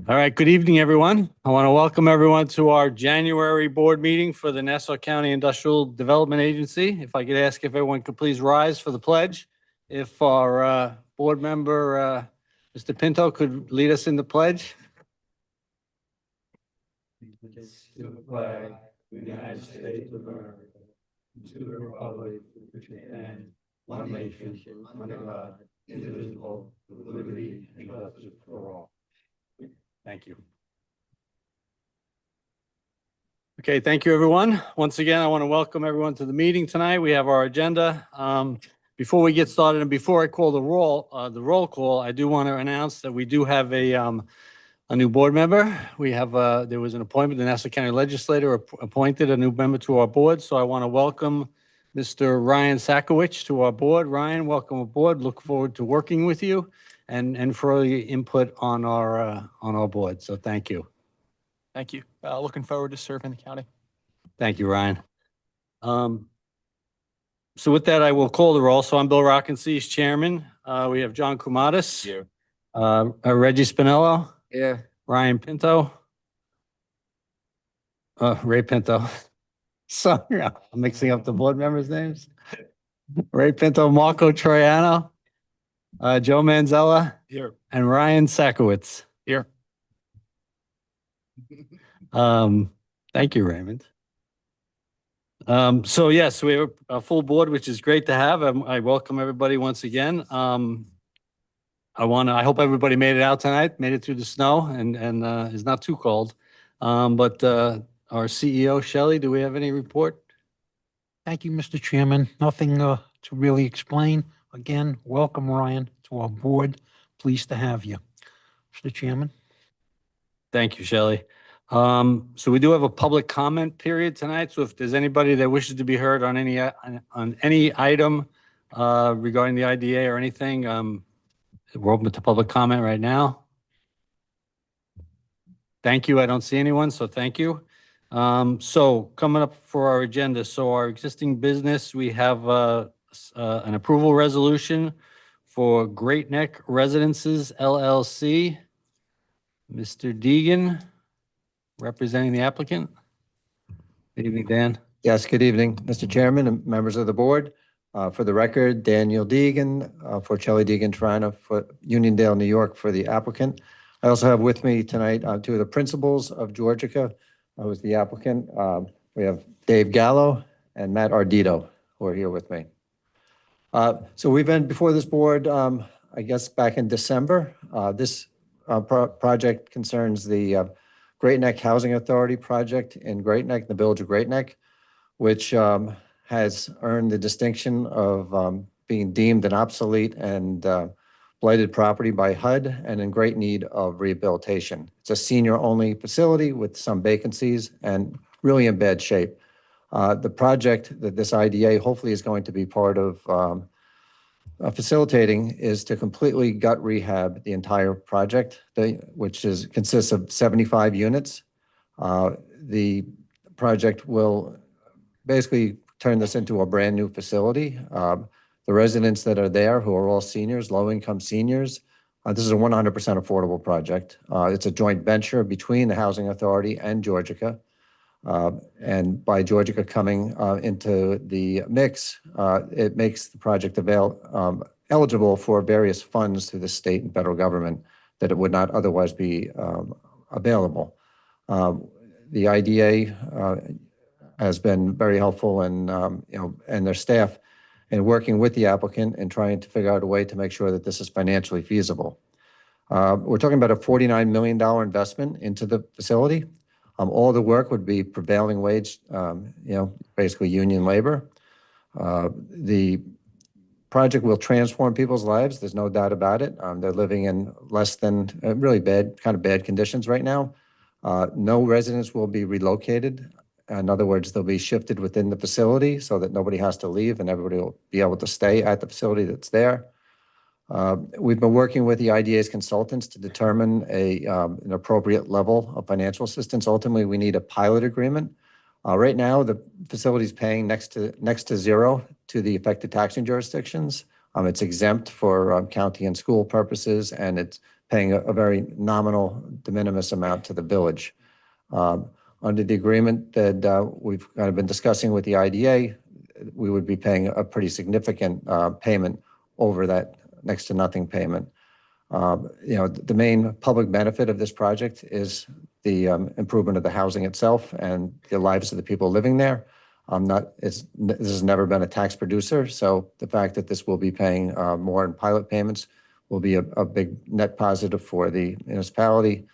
All right, good evening, everyone. I want to welcome everyone to our January board meeting for the Nassau County Industrial Development Agency. If I could ask if everyone could please rise for the pledge. If our board member, Mr. Pinto, could lead us in the pledge. To the flag of the United States of America to the republic which stands one nation under God, indivisible, with liberty and justice for all. Thank you. Okay, thank you, everyone. Once again, I want to welcome everyone to the meeting tonight. We have our agenda. Before we get started and before I call the roll call, I do want to announce that we do have a new board member. We have, there was an appointment, the Nassau County Legislature appointed a new member to our board. So I want to welcome Mr. Ryan Sakowicz to our board. Ryan, welcome aboard. Look forward to working with you and for all your input on our board. So thank you. Thank you. Looking forward to serving the county. Thank you, Ryan. So with that, I will call the roll. So I'm Bill Rockensees, Chairman. We have John Kumatis. Here. Reggie Spinello. Here. Ryan Pinto. Ray Pinto. Sorry, I'm mixing up the board members' names. Ray Pinto, Marco Troiano, Joe Manzella, Here. and Ryan Sakowicz. Here. Thank you, Raymond. So yes, we have a full board, which is great to have. I welcome everybody once again. I hope everybody made it out tonight, made it through the snow and is not too cold. But our CEO, Shelley, do we have any report? Thank you, Mr. Chairman. Nothing to really explain. Again, welcome, Ryan, to our board. Pleased to have you. Mr. Chairman. Thank you, Shelley. So we do have a public comment period tonight. So if there's anybody that wishes to be heard on any item regarding the IDA or anything, we're open to public comment right now. Thank you. I don't see anyone, so thank you. So coming up for our agenda, so our existing business, we have an approval resolution for Great Neck Residences LLC. Mr. Deegan, representing the applicant. Good evening, Dan. Yes, good evening, Mr. Chairman and members of the board. For the record, Daniel Deegan, for Shelley Deegan Toronto, for Uniondale, New York, for the applicant. I also have with me tonight two of the principals of Georgica, who is the applicant. We have Dave Gallo and Matt Ardito, who are here with me. So we've been before this board, I guess, back in December. This project concerns the Great Neck Housing Authority project in Great Neck, the village of Great Neck, which has earned the distinction of being deemed an obsolete and blighted property by HUD and in great need of rehabilitation. It's a senior-only facility with some vacancies and really in bad shape. The project that this IDA hopefully is going to be part of facilitating is to completely gut rehab the entire project, which consists of 75 units. The project will basically turn this into a brand new facility. The residents that are there, who are all seniors, low-income seniors, this is a 100% affordable project. It's a joint venture between the Housing Authority and Georgica. And by Georgica coming into the mix, it makes the project eligible for various funds through the state and federal government that it would not otherwise be available. The IDA has been very helpful and their staff in working with the applicant and trying to figure out a way to make sure that this is financially feasible. We're talking about a $49 million investment into the facility. All the work would be prevailing wage, basically union labor. The project will transform people's lives. There's no doubt about it. They're living in less than really bad conditions right now. No residents will be relocated. In other words, they'll be shifted within the facility so that nobody has to leave and everybody will be able to stay at the facility that's there. We've been working with the IDA's consultants to determine an appropriate level of financial assistance. Ultimately, we need a pilot agreement. Right now, the facility is paying next to zero to the affected taxing jurisdictions. It's exempt for county and school purposes, and it's paying a very nominal de minimis amount to the village. Under the agreement that we've kind of been discussing with the IDA, we would be paying a pretty significant payment over that next to nothing payment. The main public benefit of this project is the improvement of the housing itself and the lives of the people living there. This has never been a tax producer, so the fact that this will be paying more in pilot payments will be a big net positive for the municipality.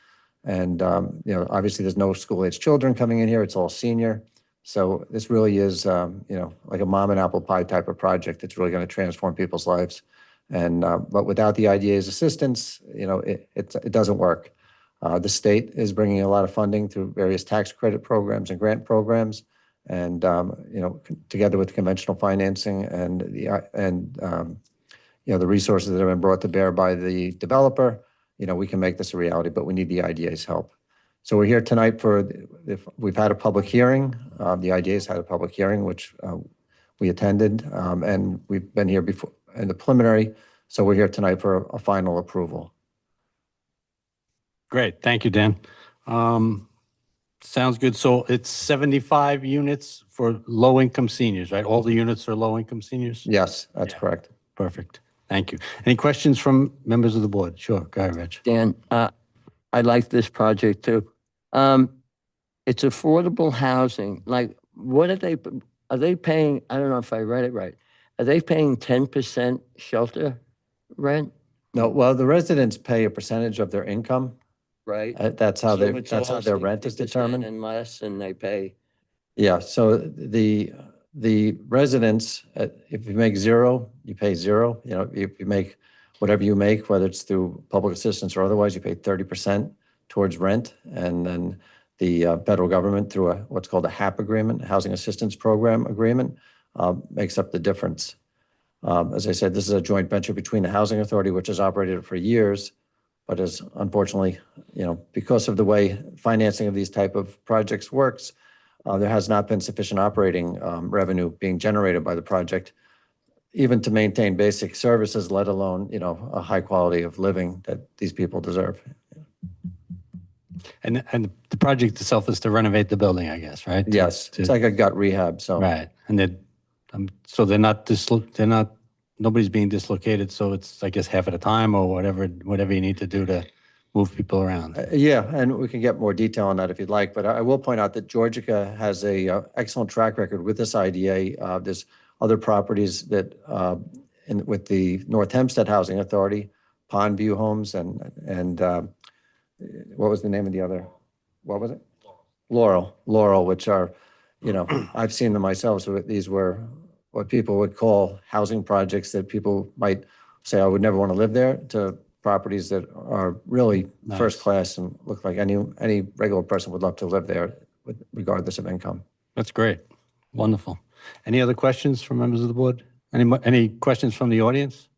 And, obviously, there's no school-age children coming in here. It's all senior. So this really is, like a mom and apple pie type of project that's really going to transform people's lives. And, but without the IDA's assistance, it doesn't work. The state is bringing a lot of funding through various tax credit programs and grant programs. And, together with conventional financing and the resources that have been brought to bear by the developer, we can make this a reality, but we need the IDA's help. So we're here tonight we've had a public hearing. The IDA's had a public hearing, which we attended, and we've been here before in the preliminary. So we're here tonight for a final approval. Great. Thank you, Dan. Sounds good. So it's 75 units for low-income seniors, right? All the units are low-income seniors? Yes, that's Yeah. correct. Perfect. Thank you. Any questions from members of the board? Sure. Go ahead, Rich. Dan, I like this project too. It's affordable housing. Like, what are they paying? I don't know if I read it right. Are they paying 10% shelter rent? No, well, the residents pay a percentage of their income. Right. That's how So it's all their rent is 60% determined. and less, and they pay. Yeah, so the residents, if you make zero, you pay zero. If you make whatever you make, whether it's through public assistance or otherwise, you pay 30% towards rent. And then the federal government, through what's called a HAP agreement, Housing Assistance Program agreement, makes up the difference. As I said, this is a joint venture between the Housing Authority, which has operated for years, but is unfortunately, because of the way financing of these type of projects works, there has not been sufficient operating revenue being generated by the project, even to maintain basic services, let alone, a high quality of living that these people deserve. And the project itself is to renovate the building, I guess, right? Yes, it's like a gut rehab, so. Right. And so they're not, nobody's being dislocated. So it's, I guess, half at a time or whatever you need to do to move people around. Yeah, and we can get more detail on that if you'd like, but I will point out that Georgia has a excellent track record with this IDA. There's other properties that with the North Hempstead Housing Authority, Pondview Homes, and what was the name of the other? What was it? Laurel, which are, I've seen them myself. So these were what people would call housing projects that people might say, I would never want to live there, to properties that are really Nice. first class and look like any regular person would love to live there, regardless of income. That's great. Wonderful. Any other questions from members of the board? Any questions from the audience?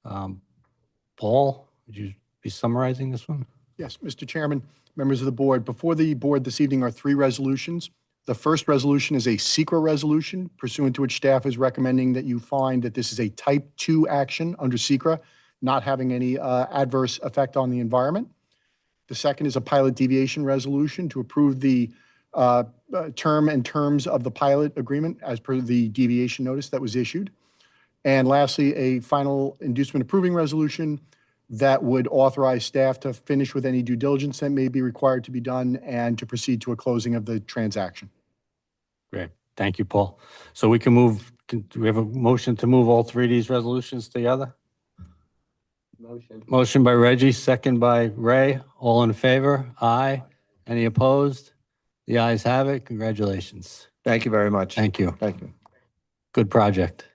Paul, would you be summarizing this one? Yes, Mr. Chairman, members of the board, before the board this evening are three resolutions. The first resolution is a secret resolution pursuant to which staff is recommending that you find that this is a type 2 action under secret, not having any adverse effect on the environment. The second is a pilot deviation resolution to approve the term and terms of the pilot agreement as per the deviation notice that was issued. And lastly, a final inducement approving resolution that would authorize staff to finish with any due diligence that may be required to be done and to proceed to a closing of the transaction. Great. Thank you, Paul. So we can move, do we have a motion to move all three of these resolutions together? Motion. Motion by Reggie, second by Ray. All in favor? Aye. Any opposed? The ayes have it. Congratulations. Thank you very much. Thank you. Thank you. Good project.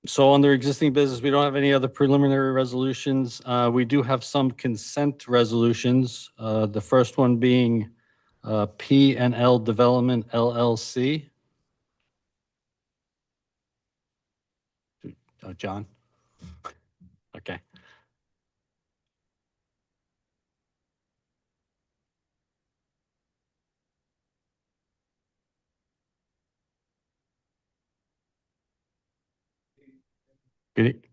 So under existing business, we don't have any other preliminary resolutions. We do have some consent resolutions. The first one being P&L Development LLC. John? Okay. Good.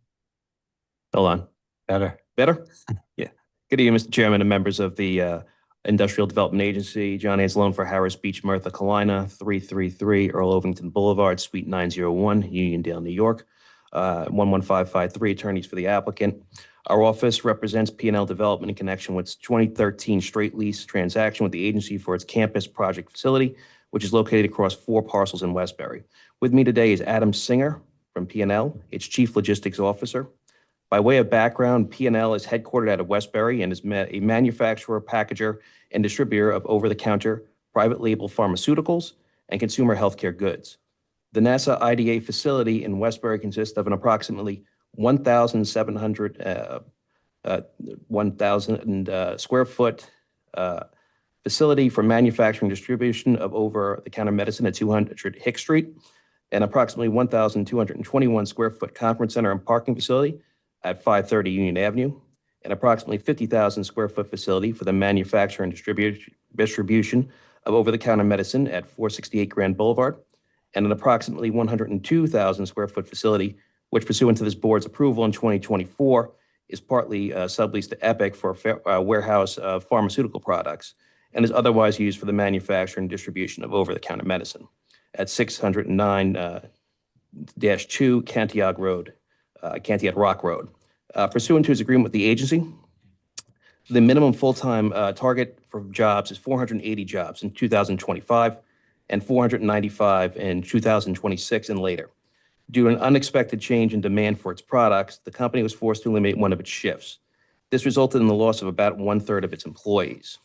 Hold on. Better. Better? Yeah. Good evening, Mr. Chairman and members of the Industrial Development Agency. John Anzalone for Harris Beach, Martha Carolina, 333 Earl Ovington Boulevard, Suite 901, Uniondale, New York. 11553, attorneys for the applicant. Our office represents P&L Development in connection with its 2013 straight lease transaction with the agency for its campus project facility, which is located across 4 parcels in Westbury. With me today is Adam Singer from P&L, its Chief Logistics Officer. By way of background, P&L is headquartered out of Westbury and is a manufacturer, packager, and distributor of over-the-counter private label pharmaceuticals and consumer healthcare goods. The NASA IDA facility in Westbury consists of an approximately 1,000 square foot facility for manufacturing distribution of over-the-counter medicine at 200 Hick Street, and approximately 1,221 square foot conference center and parking facility at 530 Union Avenue, and approximately 50,000 square foot facility for the manufacture and distribution of over-the-counter medicine at 468 Grand Boulevard, and an approximately 102,000 square foot facility, which pursuant to this board's approval in 2024 is partly subleased to Epic for a warehouse of pharmaceutical products and is otherwise used for the manufacture and distribution of over-the-counter medicine at 609-2 Cantiac Road, Cantiac Rock Road. Pursuant to his agreement with the agency, the minimum full-time target for jobs is 480 jobs in 2025 and 495 in 2026 and later. Due to an unexpected change in demand for its products, the company was forced to eliminate one of its shifts. This resulted in the loss of about 1/3 of its employees.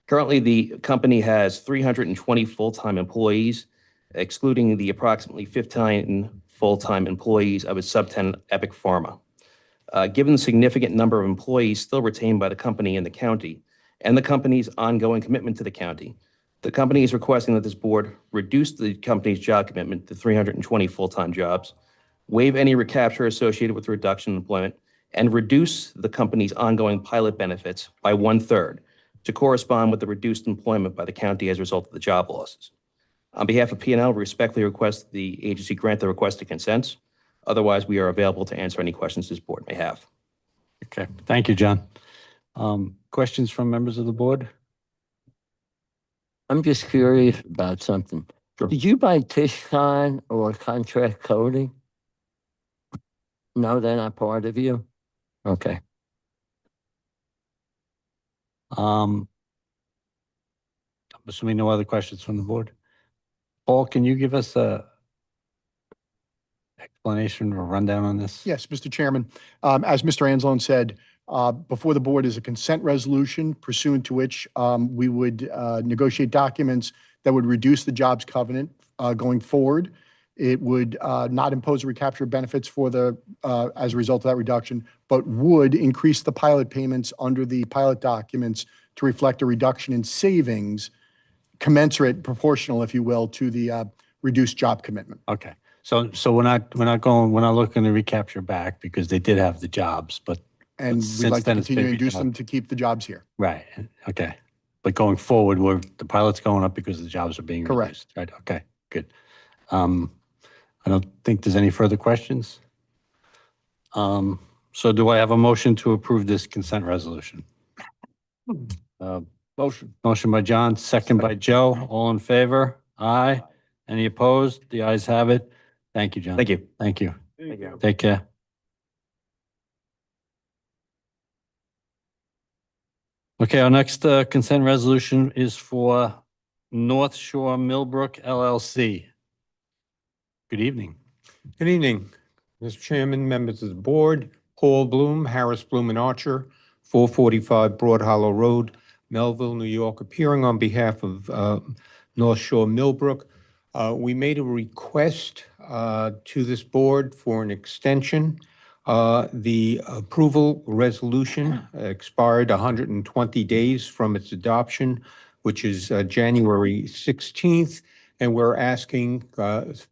Currently, the company has 320 full-time employees, excluding the approximately 15 full-time employees of its subtenant Epic Pharma. Given the significant number of employees still retained by the company in the county and the company's ongoing commitment to the county, the company is requesting that this board reduce the company's job commitment to 320 full-time jobs, waive any recapture associated with the reduction in employment, and reduce the company's ongoing pilot benefits by 1/3 to correspond with the reduced employment by the county as a result of the job losses. On behalf of P&L, we respectfully request the agency grant the requested consents. Otherwise, we are available to answer any questions this board may have. Okay, thank you, John. Questions from members of the board? I'm just curious about something. Sure. Did you buy Tishcon or Contract Coding? No, they're not part of you? Okay. I'm assuming no other questions from the board. Paul, can you give us a explanation or rundown on this? Yes, Mr. Chairman. As Mr. Anzalone said, before the board is a consent resolution pursuant to which we would negotiate documents that would reduce the jobs covenant going forward. It would not impose a recapture of benefits for as a result of that reduction, but would increase the pilot payments under the pilot documents to reflect a reduction in savings commensurate, proportional, if you will, to the reduced job commitment. Okay, so we're not looking to recapture back because they did have the jobs, but And we'd since like to then it's continue to been induce reduced. them to keep the jobs here. Right, okay. But going forward, the pilot's going up because the jobs are being Correct. reduced, right? Okay, good. I don't think there's any further questions. So do I have a motion to approve this consent resolution? Motion by John, second by Joe. All in favor? Aye. Any opposed? The ayes have it. Thank you, John. Thank you. Thank you. Thank you. Take care. Okay, our next consent resolution is for North Shore Millbrook LLC. Good evening. Good evening, Mr. Chairman, members of the board. Paul Bloom, Harris, Bloom and Archer, 445 Broad Hollow Road, Melville, New York, appearing on behalf of North Shore Millbrook. We made a request to this board for an extension. The approval resolution expired 120 days from its adoption, which is January 16th. And we're asking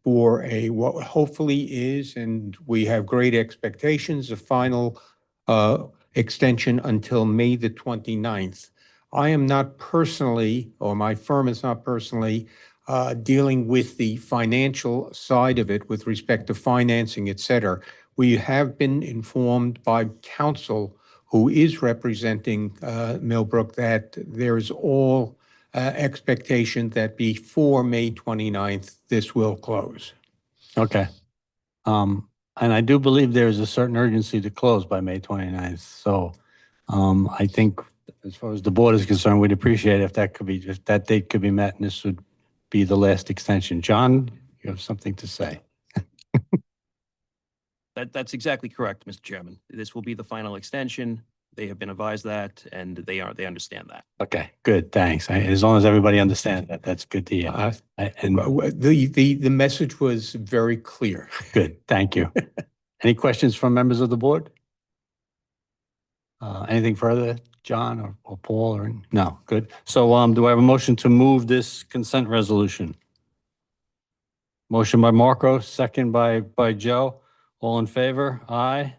for what hopefully is, and we have great expectations, a final extension until May the 29th. I am not personally, or my firm is not personally, dealing with the financial side of it with respect to financing, et cetera. We have been informed by counsel who is representing Millbrook that there is all expectation that before May 29th, this will close. Okay. And I do believe there is a certain urgency to close by May 29th. So I think as far as the board is concerned, we'd appreciate if that date could be met and this would be the last extension. John, you have something to say? That's exactly correct, Mr. Chairman. This will be the final extension. They have been advised that, and they understand that. Okay, good, thanks. As long as everybody understands that, that's good to hear. And The message was very clear. good, thank you. Any questions from members of the board? Anything further, John or Paul or, no, good. So do I have a motion to move this consent resolution? Motion by Marco, second by Joe. All in favor? Aye.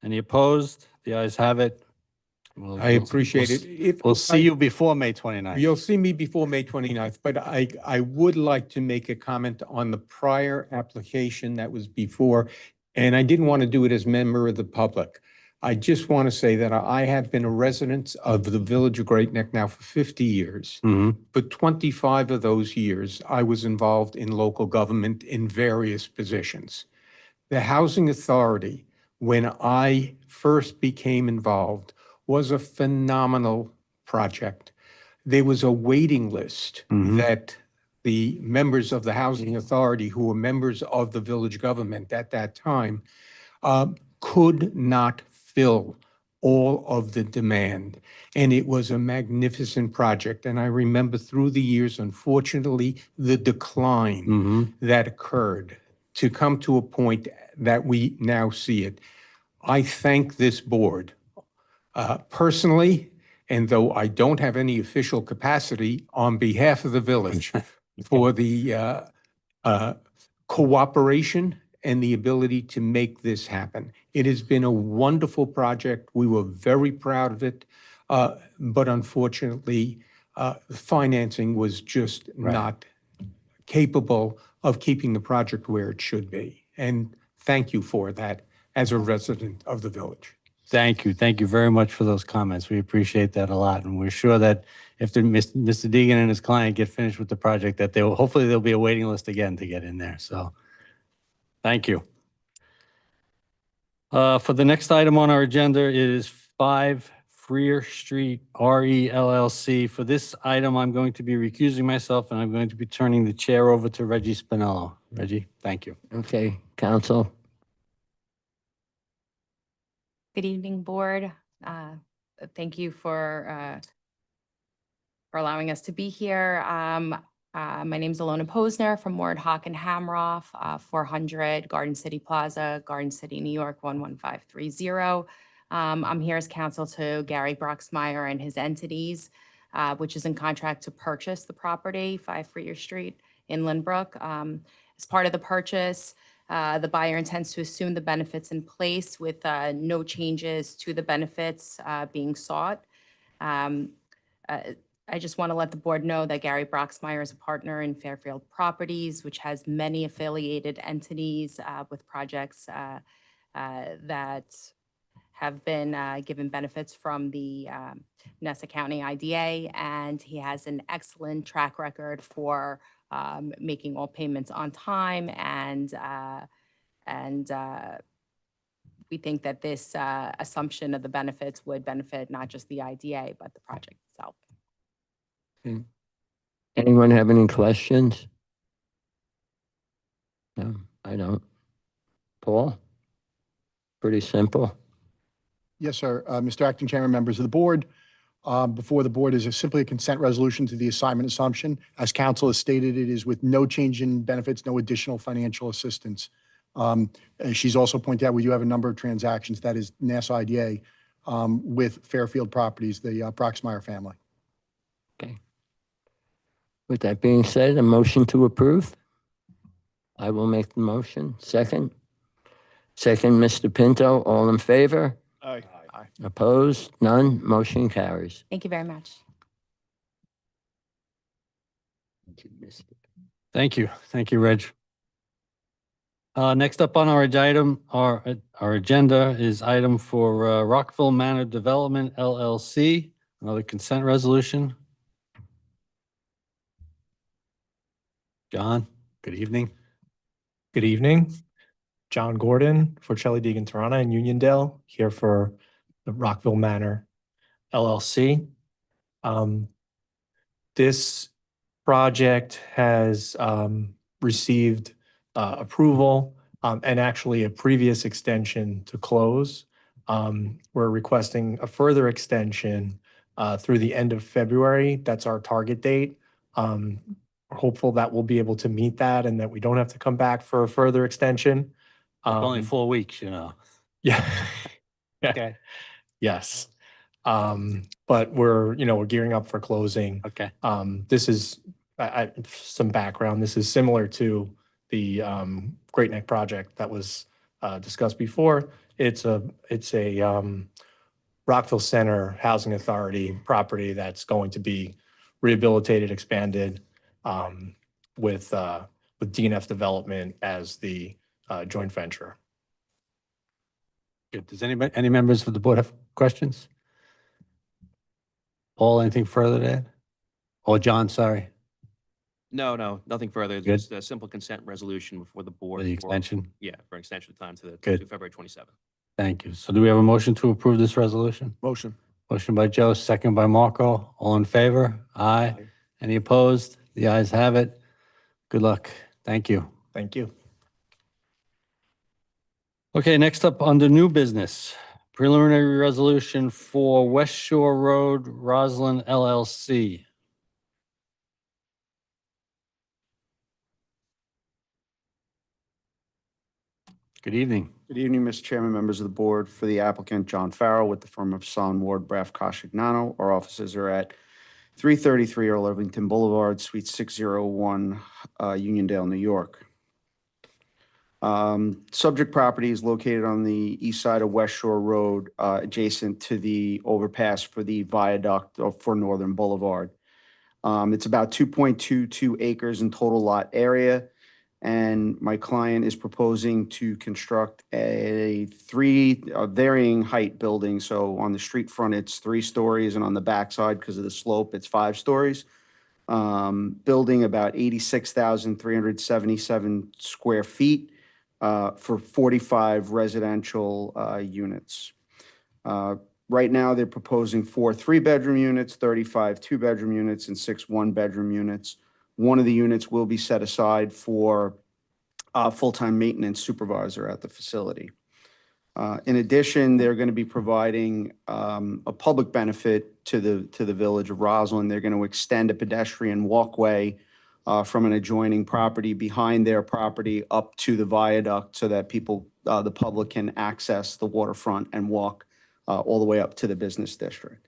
Any opposed? The ayes have it. I appreciate it. We'll see you before May 29th. You'll see me before May 29th, but I would like to make a comment on the prior application that was before, and I didn't want to do it as member of the public. I just want to say that I have been a resident of the Village of Great Neck now for 50 years. Mhm. For 25 of those years, I was involved in local government in various positions. The Housing Authority, when I first became involved, was a phenomenal project. There was a waiting list that the members of the Housing Authority, who were members of the village government at that time, could not fill all of the demand. And it was a magnificent project. And I remember through the years, unfortunately, the decline that occurred to come to a point that we now see it. I thank this board personally, and though I don't have any official capacity on behalf of the village for the cooperation and the ability to make this happen. It has been a wonderful project. We were very proud of it, but unfortunately, financing was just not capable of keeping the project where it should be. And thank you for that as a resident of the village. Thank you. Thank you very much for those comments. We appreciate that a lot. And we're sure that if Mr. Deegan and his client get finished with the project, that hopefully there'll be a waiting list again to get in there. So thank you. For the next item on our agenda, it is 5 Freer Street RE LLC. For this item, I'm going to be recusing myself and I'm going to be turning the chair over to Reggie Spinello. Reggie, thank you. Okay, counsel. Good evening, board. Thank you for allowing us to be here. My name is Alona Posner from Ward Hawk and Hamroff, 400 Garden City Plaza, Garden City, New York, 11530. I'm here as counsel to Gary Broxmeyer and his entities, which is in contract to purchase the property, 5 Freer Street in Lynbrook. As part of the purchase, the buyer intends to assume the benefits in place with no changes to the benefits being sought. I just want to let the board know that Gary Broxmeyer is a partner in Fairfield Properties, which has many affiliated entities with projects that have been given benefits from the Nassau County IDA, and he has an excellent track record for making all payments on time, and we think that this assumption of the benefits would benefit not just the IDA, but the project itself. Anyone have any questions? No, I don't. Paul? Pretty simple. Yes, sir. Mr. Acting Chairman, members of the board, before the board is simply a consent resolution to the assignment assumption. As council has stated, it is with no change in benefits, no additional financial assistance. She's also pointed out we do have a number of transactions, that is Nassau IDA, with Fairfield Properties, the Broxmeyer family. Okay. With that being said, a motion to approve? I will make the motion. Second? Second, Mr. Pinto. All in favor? Aye. Opposed? None? Motion carries. Thank you very much. Thank you. Thank you, Reg. Next up on our agenda is item for Rockville Manor Development LLC, another consent resolution. John, good evening. Good evening. John Gordon for Shelley Deegan Tarana and Uniondale, here for the Rockville Manor LLC. This project has received approval and actually a previous extension to close. We're requesting a further extension through the end of February. That's our target date. We're hopeful that we'll be able to meet that and that we don't have to come back for a further extension. Only 4 weeks, you know. Yeah. Okay. Yes. But we're gearing up for closing. Okay. This is some background. This is similar to the Great Neck project that was discussed before. It's a Rockville Center Housing Authority property that's going to be rehabilitated, expanded with DNF Development as the joint venture. Good. Does any members of the board have questions? Paul, anything further to add? Or John, sorry, No, nothing further. Good. Just a simple consent resolution before the for board. the for- extension? Yeah, for an extension of time to Good. to February 27th. Thank you. So do we have a motion to approve this resolution? Motion. Motion by Joe, second by Marco. All in favor? Aye. Any opposed? The ayes have it. Good luck. Thank you. Thank you. Okay, next up, under new business, preliminary resolution for West Shore Road, Roslyn LLC. Good evening. Good evening, Mr. Chairman, members of the board. For the applicant, John Farrell, with the firm of Son, Ward, Braff, Kashignano. Our offices are at 333 Earl Irvington Boulevard, Suite 601, Uniondale, New York. Subject property is located on the east side of West Shore Road, adjacent to the overpass for the viaduct for Northern Boulevard. It's about 2.22 acres in total lot area. And my client is proposing to construct a varying height building. So on the street front, it's 3 stories, and on the backside, because of the slope, it's 5 stories. Building about 86,377 square feet for 45 residential units. Right now, they're proposing 4 3-bedroom units, 35 2-bedroom units, and 6 1-bedroom units. One of the units will be set aside for a full-time maintenance supervisor at the facility. In addition, they're going to be providing a public benefit to the village of Roslyn. They're going to extend a pedestrian walkway from an adjoining property behind their property up to the viaduct so that people, the public, can access the waterfront and walk all the way up to the business district.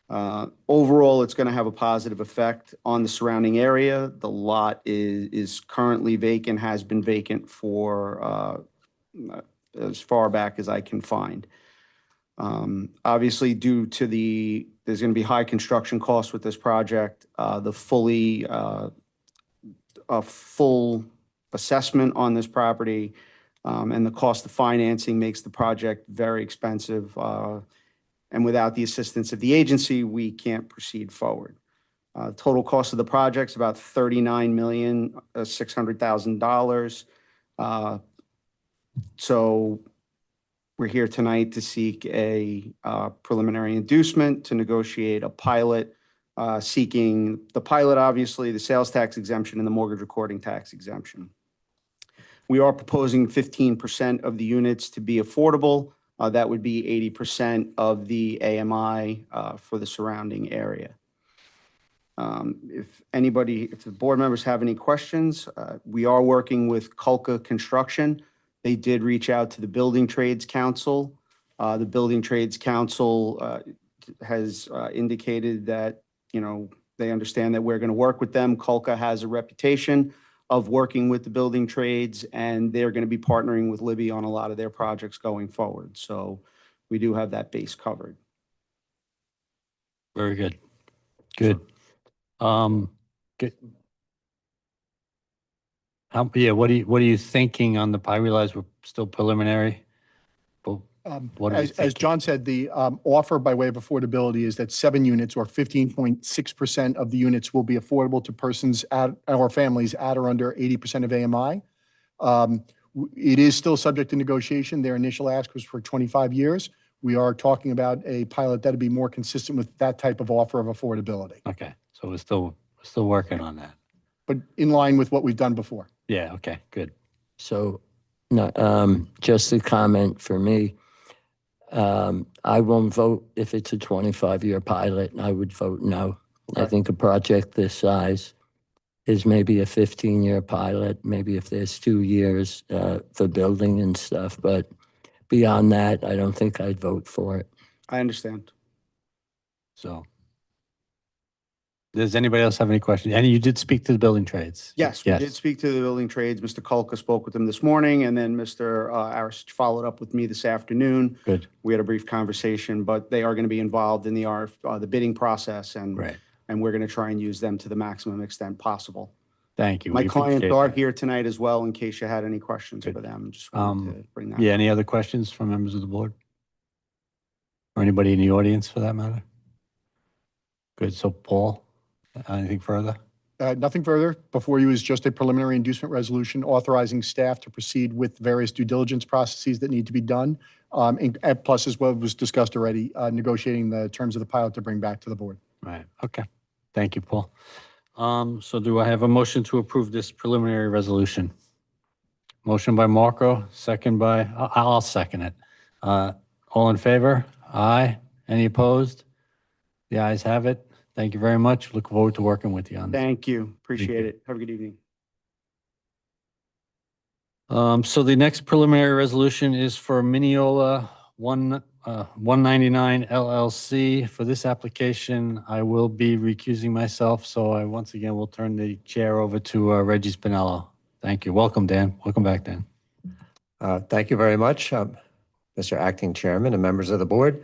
Overall, it's going to have a positive effect on the surrounding area. The lot is currently vacant, has been vacant for as far back as I can find. Obviously, due to there's going to be high construction costs with this project. A full assessment on this property and the cost of financing makes the project very expensive. And without the assistance of the agency, we can't proceed forward. Total cost of the project is about $39,600,000. So we're here tonight to seek a preliminary inducement to negotiate a pilot, seeking the pilot, obviously, the sales tax exemption and the mortgage recording tax exemption. We are proposing 15% of the units to be affordable. That would be 80% of the AMI for the surrounding area. If the board members have any questions, we are working with Kulka Construction. They did reach out to the Building Trades Council. The Building Trades Council has indicated that, they understand that we're going to work with them. Kulka has a reputation of working with the building trades, and they're going to be partnering with Libby on a lot of their projects going forward. So we do have that base covered. Very good. Good. Good. What are you thinking on I realize we're still preliminary, but what are you As thinking? John said, the offer by way of affordability is that 7 units or 15.6% of the units will be affordable to persons or families at or under 80% of AMI. It is still subject to negotiation. Their initial ask was for 25 years. We are talking about a pilot that'd be more consistent with that type of offer of affordability, Okay, so we're still working on that. but in line with what we've done before. Yeah, okay, good. So, no, just a comment for me. I won't vote if it's a 25-year pilot, and I would vote no. I Okay. think a project this size is maybe a 15-year pilot, maybe if there's 2 years for building and stuff, but beyond that, I don't think I'd vote for it. I understand. So, does anybody else have any questions? And you did speak to the building trades? Yes, we did speak to the building trades. Mr. Kulka spoke with them this morning, and then Mr. Aris followed up with me this afternoon. Good, We had a brief conversation, but they are going to be involved in the the bidding process, and right. we're going to try and use them to the maximum extent possible. Thank you. My We clients appreciate are that. here tonight as well, in case you had any questions Good. for them. Just wanted to bring that. Yeah, up. any other questions from members of the board? Or anybody in the audience for that matter? Good, so Paul, anything further? Nothing further. Before you is just a preliminary inducement resolution authorizing staff to proceed with various due diligence processes that need to be done. And plus, as well was discussed already, negotiating the terms of the pilot to bring back to the board. Right, okay. Thank you, Paul. So do I have a motion to approve this preliminary resolution? Motion by Marco, second by, I'll second it. All in favor? Aye. Any opposed? The ayes have it. Thank you very much. Look forward to working with you on this. Thank you. Appreciate you. it. Have a good evening. So the next preliminary resolution is for Mineola 199 LLC. For this application, I will be recusing myself, so I once again will turn the chair over to Reggie Spinello. Thank you. Welcome, Dan. Welcome back, Dan. Thank you very much, Mr. Acting Chairman and members of the board.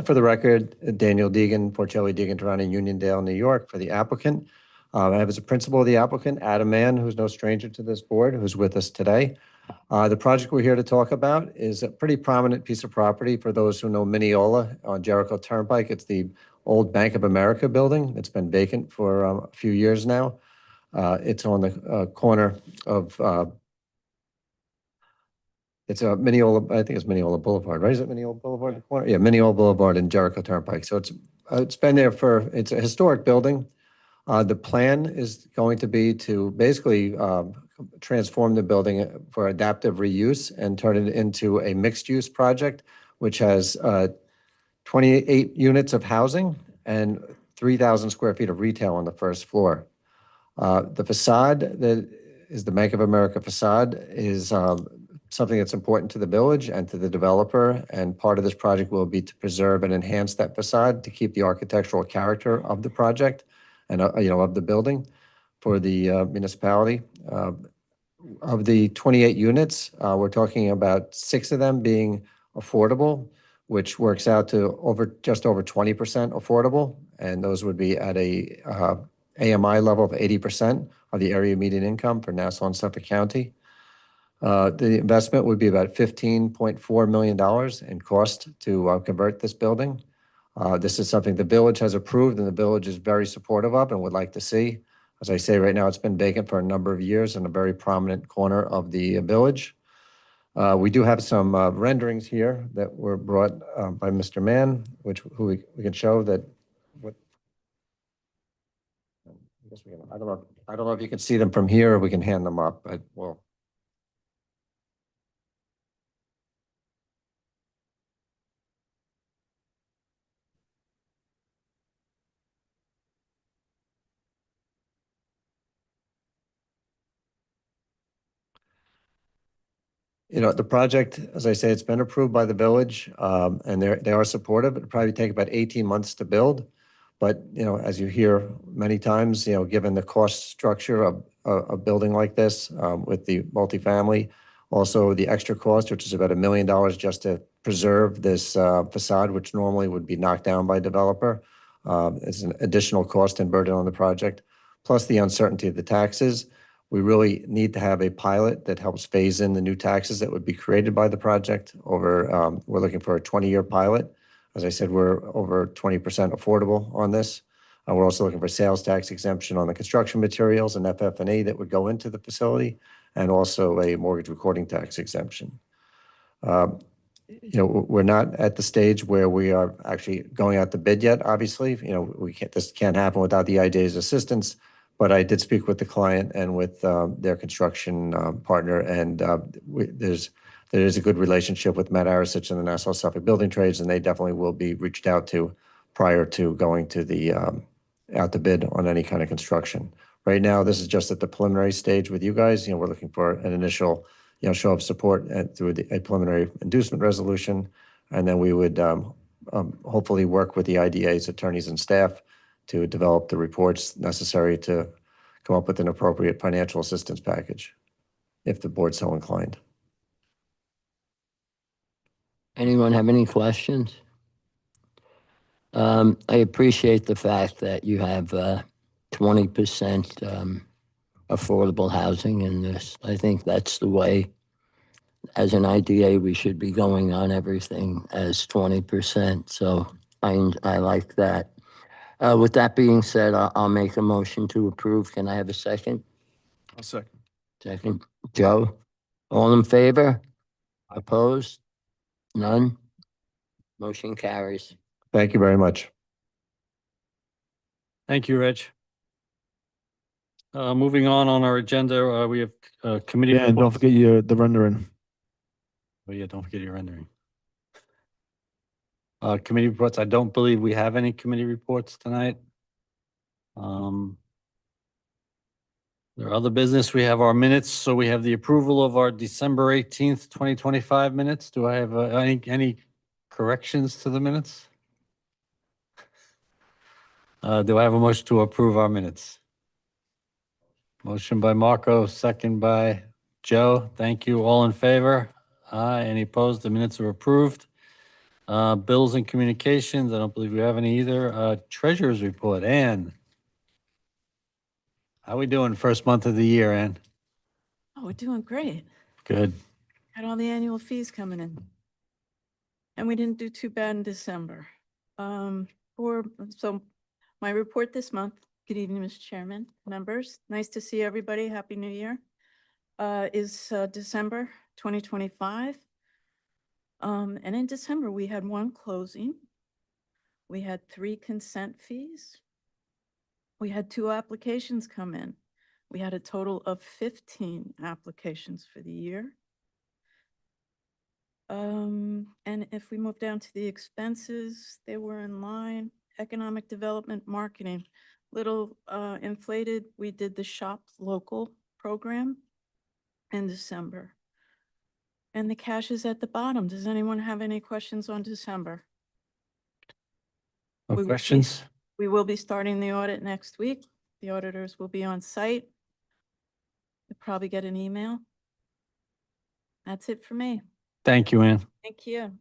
For the record, Daniel Deegan, Porcelli Deegan, Toronto, Uniondale, New York, for the applicant. I have as a principal of the applicant, Adam Mann, who's no stranger to this board, who's with us today. The project we're here to talk about is a pretty prominent piece of property for those who know Mineola on Jericho Turnpike. It's the old Bank of America building. It's been vacant for a few years now. It's on the corner of it's a Mineola, I think it's Mineola Boulevard, right? Is it Mineola Boulevard? The corner? Yeah, Mineola Boulevard and Jericho Turnpike. So it's been there it's a historic building. The plan is going to be to basically transform the building for adaptive reuse and turn it into a mixed-use project, which has 28 units of housing and 3,000 square feet of retail on the first floor. The facade that is the Bank of America facade is something that's important to the village and to the developer. And part of this project will be to preserve and enhance that facade to keep the architectural character of the project and, of the building for the municipality. Of the 28 units, we're talking about 6 of them being affordable, which works out to just over 20% affordable. And those would be at a AMI level of 80% of the area median income for Nassau and Suffolk County. The investment would be about $15.4 million in cost to convert this building. This is something the village has approved and the village is very supportive of and would like to see. As I say, right now, it's been vacant for a number of years in a very prominent corner of the village. We do have some renderings here that were brought by Mr. Mann, who we can show that. I guess I don't know if you can see them from here or we can hand them up, but well. The project, as I say, it's been approved by the village, and they are supportive. It'll probably take about 18 months to build. But, as you hear many times, given the cost structure of a building like this with the multifamily, also the extra cost, which is about $1 million just to preserve this facade, which normally would be knocked down by a developer. It's an additional cost and burden on the project, plus the uncertainty of the taxes. We really need to have a pilot that helps phase in the new taxes that would be created by the project we're looking for a 20-year pilot. As I said, we're over 20% affordable on this. We're also looking for sales tax exemption on the construction materials and FF&E that would go into the facility. and also a mortgage recording tax exemption. We're not at the stage where we are actually going out to bid yet, obviously. This can't happen without the IDA's assistance, but I did speak with the client and with their construction partner, and there is a good relationship with Matt Arisich and the Nassau Suffolk Building Trades, and they definitely will be reached out to prior to going to the out to bid on any kind of construction. Right now, this is just at the preliminary stage with you guys. We're looking for an initial show of support through a preliminary inducement resolution. And then we would hopefully work with the IDA's attorneys and staff to develop the reports necessary to come up with an appropriate financial assistance package, if the board's so inclined. Anyone have any questions? I appreciate the fact that you have 20% affordable housing in this. I think that's the way, as an IDA, we should be going on everything as 20%. So I like that. With that being said, I'll make a motion to approve. Can I have a second? I'll second. Second. Joe? All in favor? Opposed? None? Motion carries. Thank you very much. Thank you, Rich. Moving on our agenda, we have committee. Yeah, and don't reports. forget the rendering. Oh yeah, don't forget your rendering. Committee reports. I don't believe we have any committee reports tonight. There are other business. We have our minutes. So we have the approval of our December 18th, 2025 minutes. Do I have any corrections to the minutes? Do I have a motion to approve our minutes? Motion by Marco, second by Joe. Thank you. All in favor? Aye. Any opposed? The minutes are approved. Bills and communications. I don't believe we have any either. Treasurer's report. Ann. How we doing first month of the year, Ann? Oh, we're doing great. Good. Had all the annual fees coming in. And we didn't do too bad in December. So my report this month, good evening, Mr. Chairman, members. Nice to see everybody. Happy New Year. Is December 2025. And in December, we had one closing. We had 3 consent fees. We had 2 applications come in. We had a total of 15 applications for the year. And if we move down to the expenses, they were in line. Economic development, marketing, little inflated. We did the Shop Local program in December. And the cash is at the bottom. Does anyone have any questions on December? No questions? We will be starting the audit next week. The auditors will be on site. You'll probably get an email. That's it for me. Thank you, Ann. Thank you.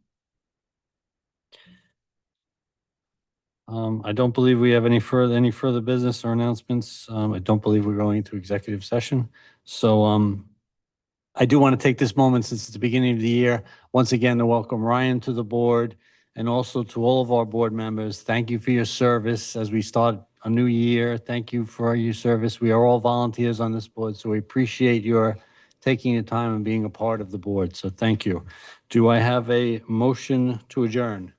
I don't believe we have any further business or announcements. I don't believe we're going into executive session. So I do want to take this moment, since it's the beginning of the year, once again to welcome Ryan to the board, and also to all of our board members. Thank you for your service as we start a new year. Thank you for your service. We are all volunteers on this board, so we appreciate your taking the time and being a part of the board. So thank you. Do I have a motion to adjourn?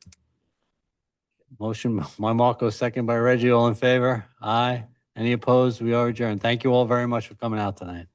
Motion by Marco, second by Reggie. All in favor? Aye. Any opposed? We are adjourned. Thank you all very much for coming out tonight.